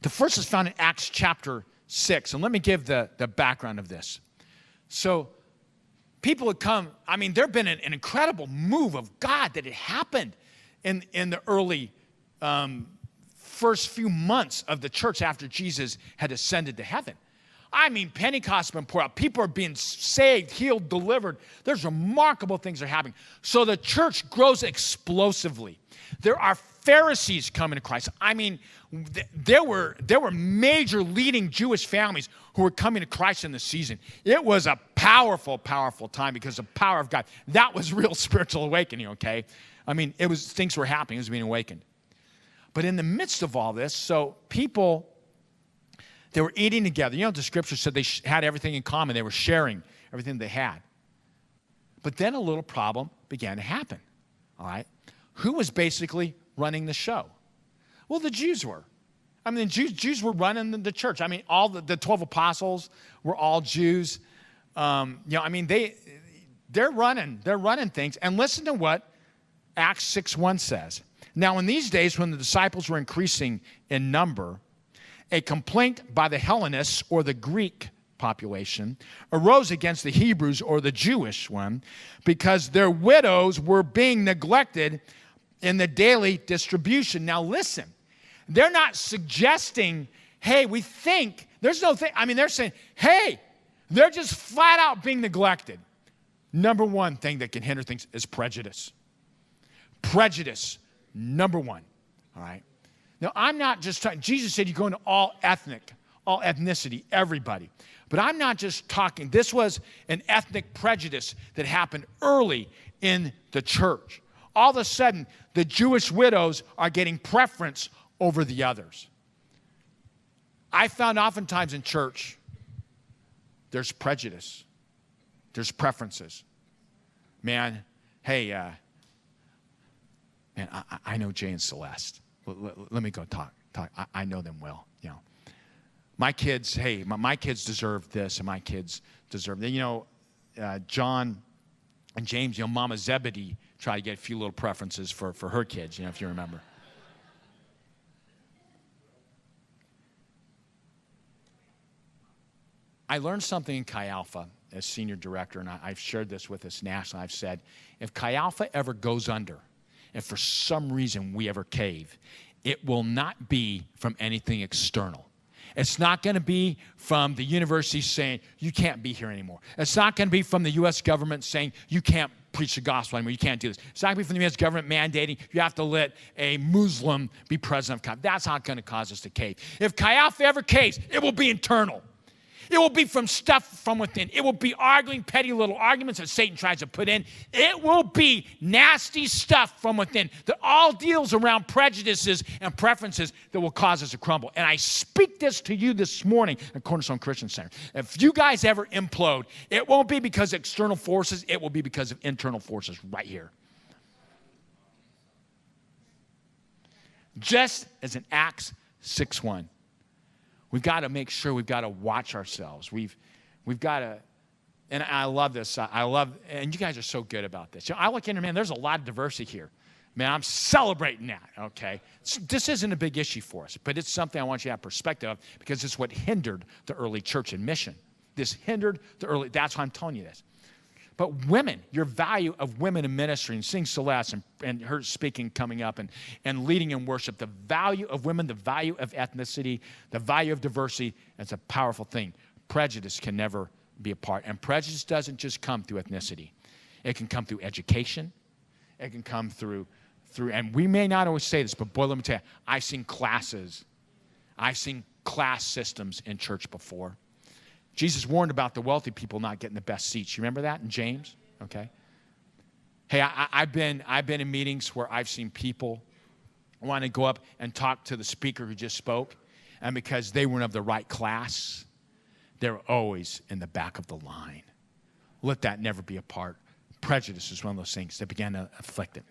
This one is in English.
The first is found in Acts chapter 6. And let me give the background of this. So people had come, there had been an incredible move of God that had happened in the early first few months of the church after Jesus had ascended to heaven. Pentecost has been poured out. People are being saved, healed, delivered. There's remarkable things that are happening. So the church grows explosively. There are Pharisees coming to Christ. There were major leading Jewish families who were coming to Christ in the season. It was a powerful, powerful time because of the power of God. That was real spiritual awakening, okay? Things were happening. It was being awakened. But in the midst of all this, so people, they were eating together. The scripture said they had everything in common. They were sharing everything they had. But then a little problem began to happen, all right? Who was basically running the show? Well, the Jews were. The Jews were running the church. All the 12 apostles were all Jews. They're running things. And listen to what Acts 6:1 says. Now, in these days, when the disciples were increasing in number, a complaint by the Hellenists, or the Greek population, arose against the Hebrews, or the Jewish one, because their widows were being neglected in the daily distribution. Now, listen, they're not suggesting, hey, we think, there's no thing. They're saying, hey, they're just flat out being neglected. Number one thing that can hinder things is prejudice. Prejudice. Number one, all right? Now, I'm not just talking, Jesus said you go into all ethnicity, everybody. But I'm not just talking, this was an ethnic prejudice that happened early in the church. All of a sudden, the Jewish widows are getting preference over the others. I found oftentimes in church, there's prejudice. There's preferences. Man, hey, I know Jay and Celeste. Let me go talk. I know them well. My kids, hey, my kids deserve this, and my kids deserve that. John and James, Mama Zebedee tried to get a few little preferences for her kids, if you remember. I learned something in Chi Alpha as senior director, and I've shared this with us nationally. I've said, if Chi Alpha ever goes under, if for some reason we ever cave, it will not be from anything external. It's not going to be from the university saying, you can't be here anymore. It's not going to be from the U.S. government saying, you can't preach the gospel anymore. You can't do this. It's not going to be from the U.S. government mandating you have to let a Muslim be president of Chi Alpha. That's not going to cause us to cave. If Chi Alpha ever caves, it will be internal. It will be from stuff from within. It will be arguing petty little arguments that Satan tries to put in. It will be nasty stuff from within that all deals around prejudices and preferences that will cause us to crumble. And I speak this to you this morning at Cornerstone Christian Center. If you guys ever implode, it won't be because of external forces. It will be because of internal forces right here. Just as in Acts 6:1. We've got to make sure, we've got to watch ourselves. We've got to, and I love this. And you guys are so good about this. I look in, man, there's a lot of diversity here. Man, I'm celebrating that, okay? This isn't a big issue for us, but it's something I want you to have perspective of because it's what hindered the early church and mission. This hindered the early, that's why I'm telling you this. But women, your value of women in ministry, and seeing Celeste and her speaking coming up and leading in worship, the value of women, the value of ethnicity, the value of diversity, it's a powerful thing. Prejudice can never be a part. And prejudice doesn't just come through ethnicity. It can come through education. It can come through, and we may not always say this, but boy, let me tell you, I've seen classes. I've seen class systems in church before. Jesus warned about the wealthy people not getting the best seats. You remember that in James? Okay. Hey, I've been in meetings where I've seen people want to go up and talk to the speaker who just spoke, and because they weren't of the right class, they're always in the back of the line. Let that never be a part. Prejudice is one of those things that began to afflict it.